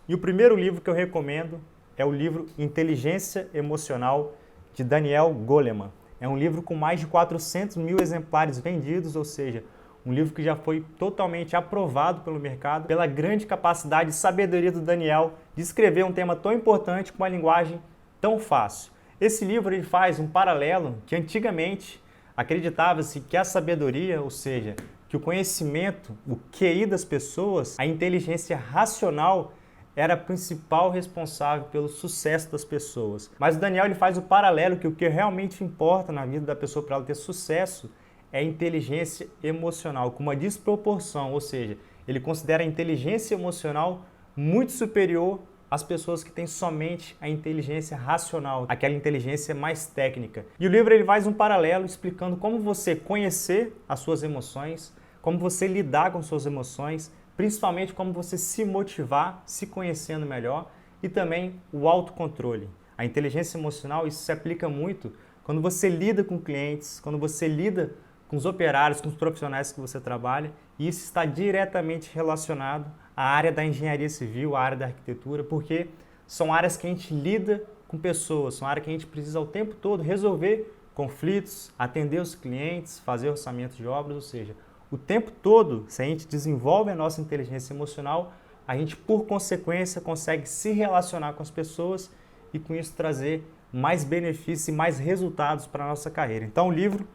E o primeiro livro que eu recomendo é o livro Inteligência Emocional, de Daniel Goleman. É um livro com mais de 400 mil exemplares vendidos, ou seja, um livro que já foi totalmente aprovado pelo mercado pela grande capacidade e sabedoria do Daniel de escrever um tema tão importante com uma linguagem tão fácil. Esse livro ele faz um paralelo que antigamente acreditava-se que a sabedoria, ou seja, que o conhecimento, o QI das pessoas, a inteligência racional era a principal responsável pelo sucesso das pessoas. Mas o Daniel ele faz o paralelo que o que realmente importa na vida da pessoa para ela ter sucesso é a inteligência emocional, com uma desproporção, ou seja, ele considera a inteligência emocional muito superior às pessoas que têm somente a inteligência racional, aquela inteligência mais técnica. E o livro ele faz um paralelo explicando como você conhecer as suas emoções, como você lidar com suas emoções, principalmente como você se motivar, se conhecendo melhor, e também o autocontrole. A inteligência emocional, isso se aplica muito quando você lida com clientes, quando você lida com os operários, com os profissionais que você trabalha, e isso está diretamente relacionado à área da engenharia civil, à área da arquitetura, porque são áreas que a gente lida com pessoas, são áreas que a gente precisa o tempo todo resolver conflitos, atender os clientes, fazer orçamentos de obras, ou seja, o tempo todo, se a gente desenvolve a nossa inteligência emocional, a gente, por consequência, consegue se relacionar com as pessoas e, com isso, trazer mais benefícios e mais resultados para a nossa carreira. Então, o livro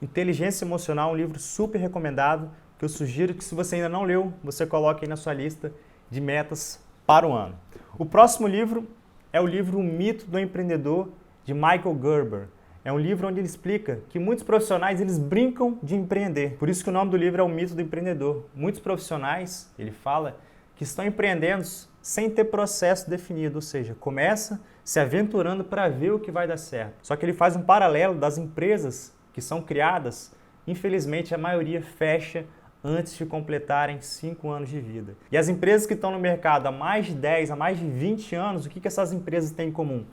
Inteligência Emocional é um livro super recomendado, que eu sugiro que, se você ainda não leu, você coloque aí na sua lista de metas para o ano. O próximo livro é o livro O Mito do Empreendedor, de Michael Gerber. É um livro onde ele explica que muitos profissionais eles brincam de empreender. Por isso que o nome do livro é O Mito do Empreendedor. Muitos profissionais, ele fala, que estão empreendendo sem ter processo definido, ou seja, começa se aventurando para ver o que vai dar certo. Só que ele faz um paralelo das empresas que são criadas, infelizmente a maioria fecha antes de completarem 5 anos de vida. E as empresas que estão no mercado há mais de 10, há mais de 20 anos, o que essas empresas têm em comum?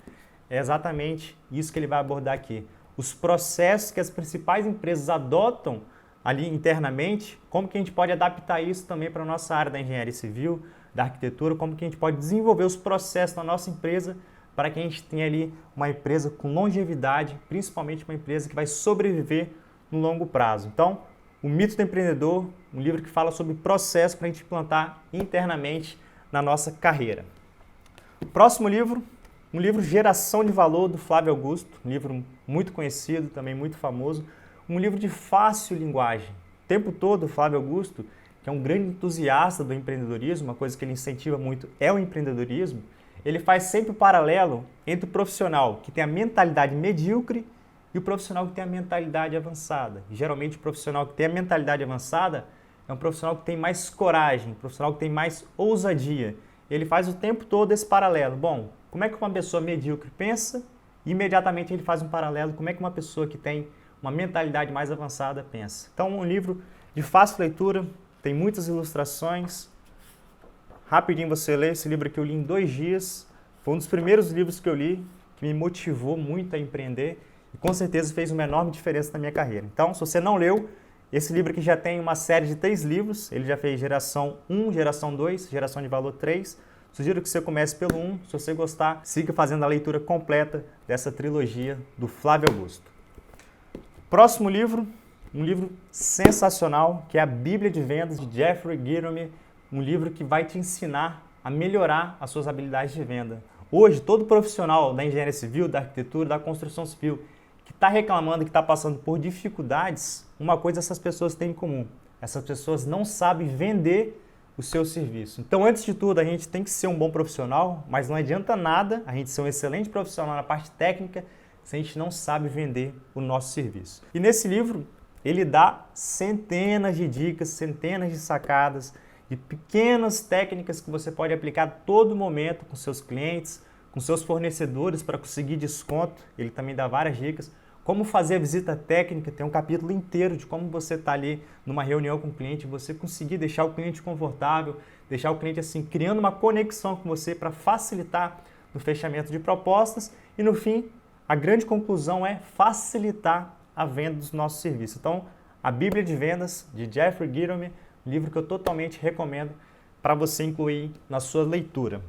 É exatamente isso que ele vai abordar aqui. Os processos que as principais empresas adotam ali internamente, como que a gente pode adaptar isso também para a nossa área da engenharia civil, da arquitetura, como que a gente pode desenvolver os processos na nossa empresa para que a gente tenha ali uma empresa com longevidade, principalmente uma empresa que vai sobreviver no longo prazo. Então, O Mito do Empreendedor, um livro que fala sobre processo para a gente implantar internamente na nossa carreira. Próximo livro, um livro Geração de Valor, do Flávio Augusto, um livro muito conhecido, também muito famoso, um livro de fácil linguagem. O tempo todo, o Flávio Augusto, que é um grande entusiasta do empreendedorismo, uma coisa que ele incentiva muito é o empreendedorismo, ele faz sempre o paralelo entre o profissional que tem a mentalidade medíocre e o profissional que tem a mentalidade avançada. E, geralmente, o profissional que tem a mentalidade avançada é um profissional que tem mais coragem, um profissional que tem mais ousadia. Ele faz o tempo todo esse paralelo. Bom, como é que uma pessoa medíocre pensa? E imediatamente ele faz um paralelo. Como é que uma pessoa que tem uma mentalidade mais avançada pensa? Então, um livro de fácil leitura, tem muitas ilustrações. Rapidinho você lê. Esse livro aqui eu li em 2 dias. Foi um dos primeiros livros que eu li, que me motivou muito a empreender e com certeza fez uma enorme diferença na minha carreira. Então, se você não leu, esse livro aqui já tem uma série de 3 livros. Ele já fez Geração 1, Geração 2, Geração de Valor 3. Sugiro que você comece pelo 1. Se você gostar, siga fazendo a leitura completa dessa trilogia do Flávio Augusto. Próximo livro, um livro sensacional, que é a Bíblia de Vendas, de Jeffrey Gitomer. Um livro que vai te ensinar a melhorar as suas habilidades de venda. Hoje, todo profissional da engenharia civil, da arquitetura, da construção civil, que está reclamando, que está passando por dificuldades, uma coisa essas pessoas têm em comum. Essas pessoas não sabem vender o seu serviço. Então, antes de tudo, a gente tem que ser um bom profissional, mas não adianta nada a gente ser um excelente profissional na parte técnica se a gente não sabe vender o nosso serviço. E nesse livro, ele dá centenas de dicas, centenas de sacadas, de pequenas técnicas que você pode aplicar a todo momento com seus clientes, com seus fornecedores para conseguir desconto. Ele também dá várias dicas. Como fazer a visita técnica, tem um capítulo inteiro de como você está ali numa reunião com o cliente, você conseguir deixar o cliente confortável, deixar o cliente assim, criando uma conexão com você para facilitar no fechamento de propostas e no fim, a grande conclusão é facilitar a venda dos nossos serviços. Então, a Bíblia de Vendas, de Jeffrey Gitomer, livro que eu totalmente recomendo para você incluir na sua leitura.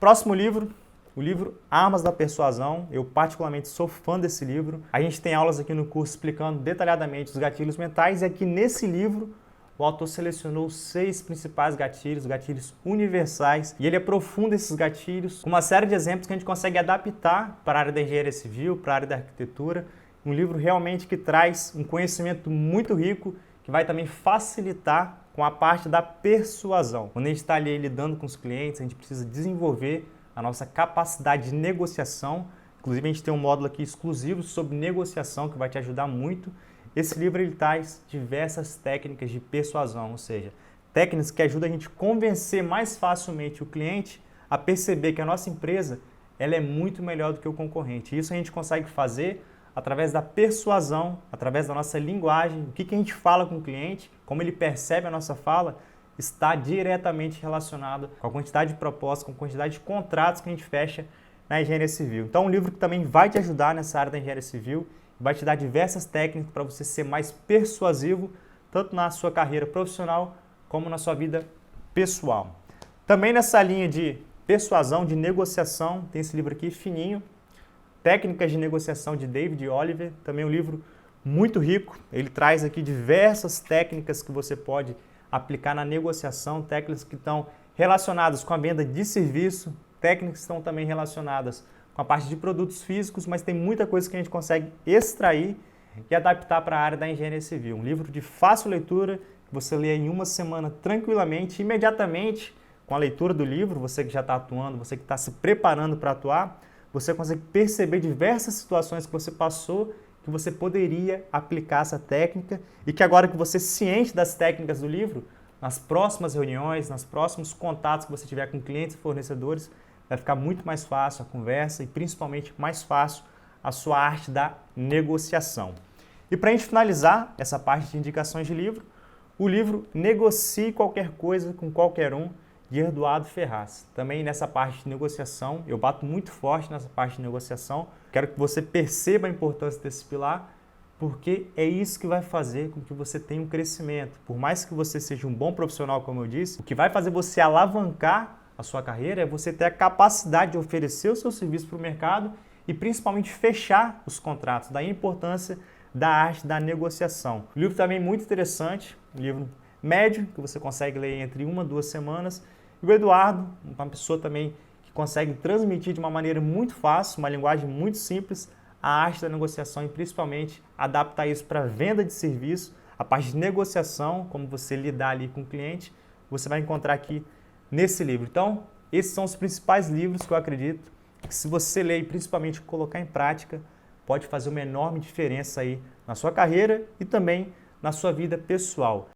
Próximo livro, o livro Armas da Persuasão. Eu particularmente sou fã desse livro. A gente tem aulas aqui no curso explicando detalhadamente os gatilhos mentais e aqui nesse livro o autor selecionou 6 principais gatilhos universais, e ele aprofunda esses gatilhos com uma série de exemplos que a gente consegue adaptar para a área da engenharia civil, para a área da arquitetura. Um livro realmente que traz um conhecimento muito rico, que vai também facilitar com a parte da persuasão. Quando a gente está ali lidando com os clientes, a gente precisa desenvolver a nossa capacidade de negociação. Inclusive, a gente tem um módulo aqui exclusivo sobre negociação que vai te ajudar muito. Esse livro ele traz diversas técnicas de persuasão, ou seja, técnicas que ajudam a gente a convencer mais facilmente o cliente a perceber que a nossa empresa ela é muito melhor do que o concorrente. Isso a gente consegue fazer através da persuasão, através da nossa linguagem, o que a gente fala com o cliente, como ele percebe a nossa fala, está diretamente relacionado com a quantidade de propostas, com a quantidade de contratos que a gente fecha na engenharia civil. Então, um livro que também vai te ajudar nessa área da engenharia civil, vai te dar diversas técnicas para você ser mais persuasivo, tanto na sua carreira profissional, como na sua vida pessoal. Também nessa linha de persuasão, de negociação, tem esse livro aqui fininho, Técnicas de Negociação de David Oliver, também um livro muito rico. Ele traz aqui diversas técnicas que você pode aplicar na negociação, técnicas que estão relacionadas com a venda de serviço, técnicas que estão também relacionadas com a parte de produtos físicos, mas tem muita coisa que a gente consegue extrair e adaptar para a área da engenharia civil. Um livro de fácil leitura, que você lê em uma semana tranquilamente, imediatamente com a leitura do livro, você que já está atuando, você que está se preparando para atuar, você consegue perceber diversas situações que você passou, que você poderia aplicar essa técnica e que agora que você é ciente das técnicas do livro, nas próximas reuniões, nos próximos contatos que você tiver com clientes e fornecedores, vai ficar muito mais fácil a conversa e principalmente mais fácil a sua arte da negociação. E para a gente finalizar essa parte de indicações de livro, o livro Negocie Qualquer Coisa com Qualquer Um, de Eduardo Ferraz. Também nessa parte de negociação, eu bato muito forte nessa parte de negociação. Quero que você perceba a importância desse pilar, porque é isso que vai fazer com que você tenha um crescimento. Por mais que você seja um bom profissional, como eu disse, o que vai fazer você alavancar a sua carreira é você ter a capacidade de oferecer o seu serviço para o mercado e principalmente fechar os contratos. Daí a importância da arte da negociação. O livro também é muito interessante, um livro médio, que você consegue ler entre 1 a 2 semanas. E o Eduardo, uma pessoa também que consegue transmitir de uma maneira muito fácil, uma linguagem muito simples, a arte da negociação e principalmente adaptar isso para a venda de serviço, a parte de negociação, como você lidar ali com o cliente, você vai encontrar aqui nesse livro. Então, esses são os principais livros que eu acredito que se você ler e principalmente colocar em prática, pode fazer uma enorme diferença aí na sua carreira e também na sua vida pessoal.